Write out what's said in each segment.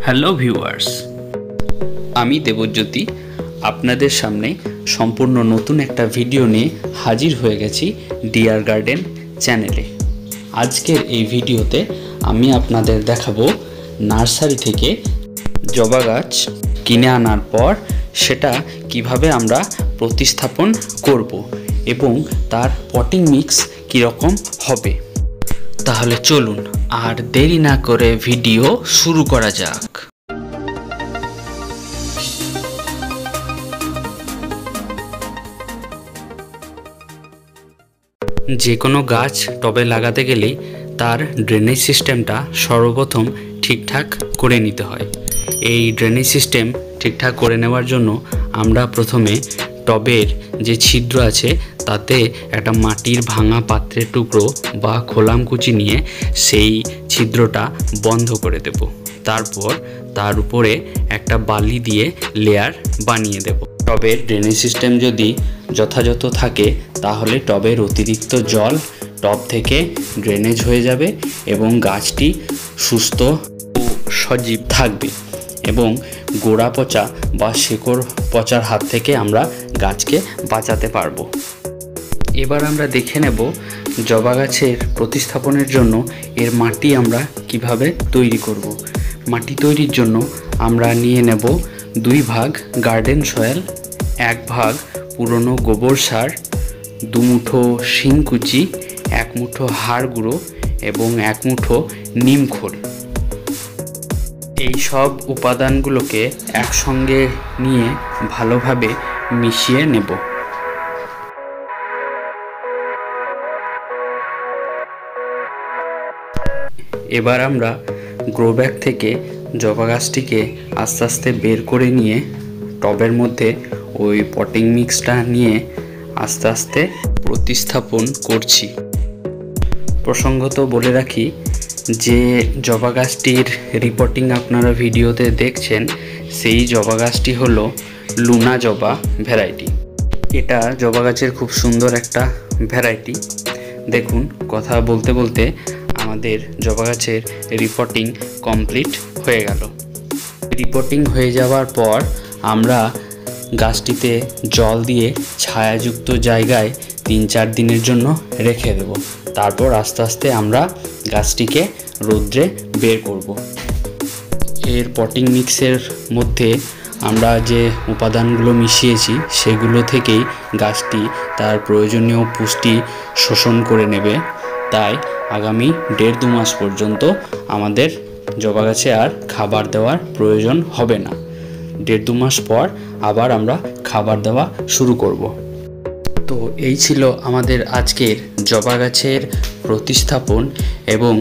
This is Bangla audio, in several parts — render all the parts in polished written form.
হ্যালো ভিউয়ার্স, আমি দেবজ্যোতি আপনাদের সামনে সম্পূর্ণ নতুন একটা ভিডিও নিয়ে হাজির হয়ে গেছি ডিয়ার গার্ডেন চ্যানেলে। আজকের এই ভিডিওতে আমি আপনাদের দেখাবো নার্সারি থেকে জবা গাছ কিনে আনার পর সেটা কিভাবে আমরা প্রতিস্থাপন করব এবং তার পটিং মিক্স কীরকম হবে। তাহলে চলুন আর দেরি না করে ভিডিও শুরু করা যাক। যে কোনো গাছ টবে লাগাতে গেলেই তার ড্রেনেজ সিস্টেমটা সর্বপ্রথম ঠিকঠাক করে নিতে হয়। এই ড্রেনেজ সিস্টেম ঠিকঠাক করে নেওয়ার জন্য আমরা প্রথমে টবের যে ছিদ্র আছে তাতে একটা মাটির ভাঙা পাত্রের টুকরো বা খোলামকুচি নিয়ে সেই ছিদ্রটা বন্ধ করে দেব। তারপর তার উপরে একটা বালি দিয়ে লেয়ার বানিয়ে দেব। টবের ড্রেনেজ সিস্টেম যদি যথাযথ থাকে তাহলে টবের অতিরিক্ত জল টব থেকে ড্রেনেজ হয়ে যাবে এবং গাছটি সুস্থ ও সজীব থাকবে এবং গোড়া পচা বা শিকড় পচার হাত থেকে আমরা গাছকে বাঁচাতে পারবো। এবার আমরা দেখে নেব জবা গাছের প্রতিস্থাপনের জন্য এর মাটি আমরা কিভাবে তৈরি করব। মাটি তৈরির জন্য আমরা নিয়ে নেব 2 ভাগ গার্ডেন সয়েল, 1 ভাগ পুরনো গোবর সার, 2 মুঠো শিংকুচি, 1 মুঠো হাড় গুঁড়ো এবং 1 মুঠো নিমখোল। এই সব উপাদানগুলোকে একসঙ্গে নিয়ে ভালোভাবে মিশিয়ে নেব। এবার আমরা গ্রো ব্যাগ থেকে জবা গাছটিকে আস্তে আস্তে বের করে নিয়ে টবের মধ্যে ওই পটিং মিক্সটা নিয়ে আস্তে আস্তে প্রতিস্থাপন করছি। প্রসঙ্গত বলে রাখি যে জবা গাছটির রিপোর্টিং আপনারা ভিডিওতে দেখছেন সেই জবা গাছটি হলো লুনা জবা ভ্যারাইটি। এটা জবা গাছের খুব সুন্দর একটা ভ্যারাইটি। দেখুন, কথা বলতে বলতে আমাদের জবা গাছের রিপোর্টিং কমপ্লিট হয়ে গেল। রিপোর্টিং হয়ে যাওয়ার পর আমরা গাছটিতে জল দিয়ে ছায়াযুক্ত জায়গায় 3-4 দিনের জন্য রেখে দেব। তারপর আস্তে আস্তে আমরা গাছটিকে রৌদ্রে বের করব। এর পটিং মিক্সের মধ্যে আমরা যে উপাদানগুলো মিশিয়েছি সেগুলো থেকেই গাছটি তার প্রয়োজনীয় পুষ্টি শোষণ করে নেবে। তাই আগামী 1.5-2 মাস পর্যন্ত আমাদের জবা গাছে আর খাবার দেওয়ার প্রয়োজন হবে না। 1.5-2 মাস পর আবার আমরা খাবার দেওয়া শুরু করব। তো এই ছিল আমাদের আজকের জবা গাছের প্রতিস্থাপন এবং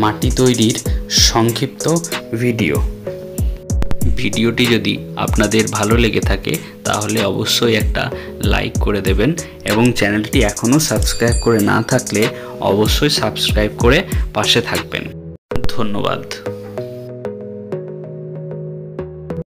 মাটি তৈরির সংক্ষিপ্ত ভিডিও। ভিডিওটি যদি আপনাদের ভালো লেগে থাকে তাহলে অবশ্যই একটা লাইক করে দেবেন এবং চ্যানেলটি এখনও সাবস্ক্রাইব করে না থাকলে অবশ্যই সাবস্ক্রাইব করে পাশে থাকবেন। ধন্যবাদ।